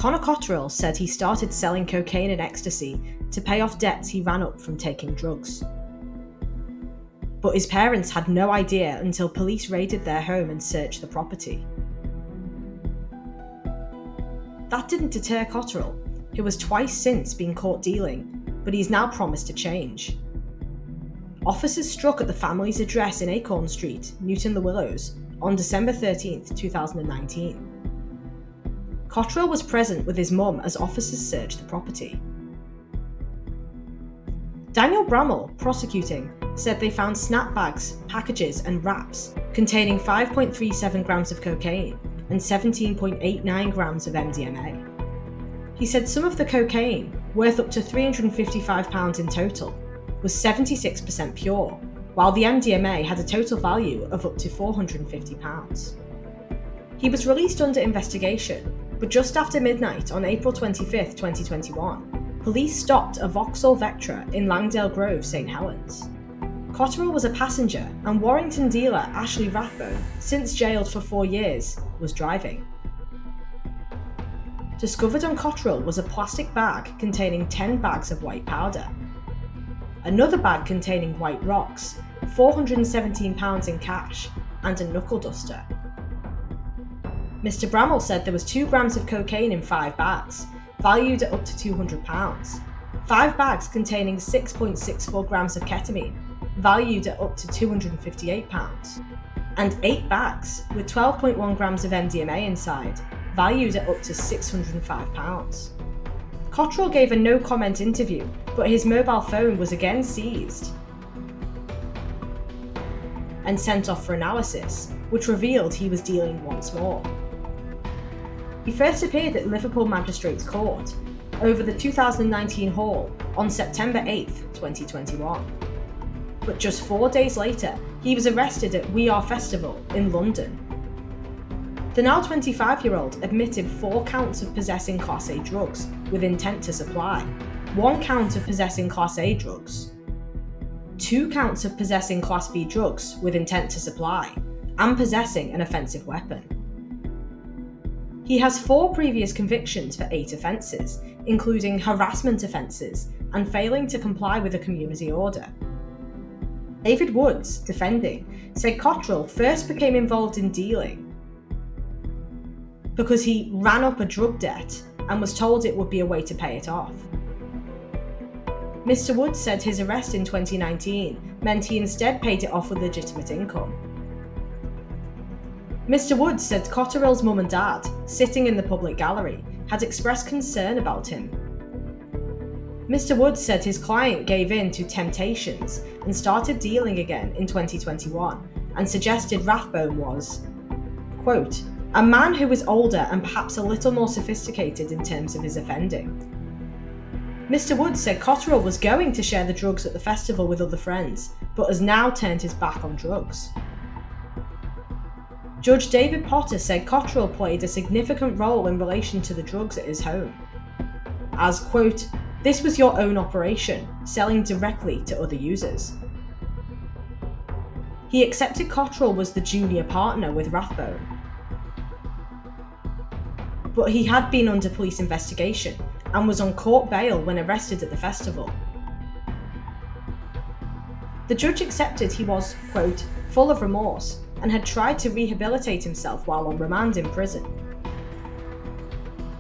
Connor Cotterill said he started selling cocaine and ecstasy to pay off debts he ran up from taking drugs. But his parents had no idea until police raided their home and searched the property. That didn't deter Cotterill, who has twice since been caught dealing, but he's now promised to change. Officers struck at the family's address in Acorn Street, Newton-le-Willows, on December 13, 2019. Cotterill was present with his mum as officers searched the property. Daniel Bramall, prosecuting, said they found snap bags, packages and wraps containing 5.37 grams of cocaine and 17.89 grams of MDMA. He said some of the cocaine, worth up to £355 in total, was 76% pure, while the MDMA had a total value of up to £450. He was released under investigation, but just after midnight on April 25, 2021, police stopped a Vauxhall Vectra in Langdale Grove, St Helens. Cotterill was a passenger, and Warrington dealer Ashley Rathbone, since jailed for 4 years, was driving. Discovered on Cotterill was a plastic bag containing 10 bags of white powder, another bag containing white rocks, £417 in cash, and a knuckle duster. Mr. Bramall said there was 2 grams of cocaine in 5 bags, valued at up to £200, 5 bags containing 6.64 grams of ketamine, valued at up to £258, and 8 bags with 12.1 grams of MDMA inside, valued at up to £605. Cotterill gave a no-comment interview, but his mobile phone was again seized and sent off for analysis, which revealed he was dealing once more. He first appeared at Liverpool Magistrates Court over the 2019 haul on September 8, 2021. But just 4 days later, he was arrested at We Are Festival in London. The now 25-year-old admitted 4 counts of possessing Class A drugs with intent to supply, 1 count of possessing Class A drugs, 2 counts of possessing Class B drugs with intent to supply, and possessing an offensive weapon. He has 4 previous convictions for 8 offences, including harassment offences and failing to comply with a community order. David Woods, defending, said Cotterill first became involved in dealing because he ran up a drug debt and was told it would be a way to pay it off. Mr. Woods said his arrest in 2019 meant he instead paid it off with legitimate income. Mr. Woods said Cotterill's mum and dad, sitting in the public gallery, had expressed concern about him. Mr. Woods said his client gave in to temptations and started dealing again in 2021 and suggested Rathbone was, quote, a man who was older and perhaps a little more sophisticated in terms of his offending. Mr. Woods said Cotterill was going to share the drugs at the festival with other friends, but has now turned his back on drugs. Judge David Potter said Cotterill played a significant role in relation to the drugs at his home, as, quote, this was your own operation, selling directly to other users. He accepted Cotterill was the junior partner with Rathbone, but he had been under police investigation and was on court bail when arrested at the festival. The judge accepted he was, quote, full of remorse and had tried to rehabilitate himself while on remand in prison.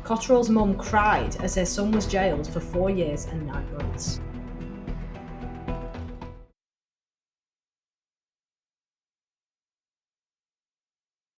Cotterill's mum cried as their son was jailed for 4 years and 9 months.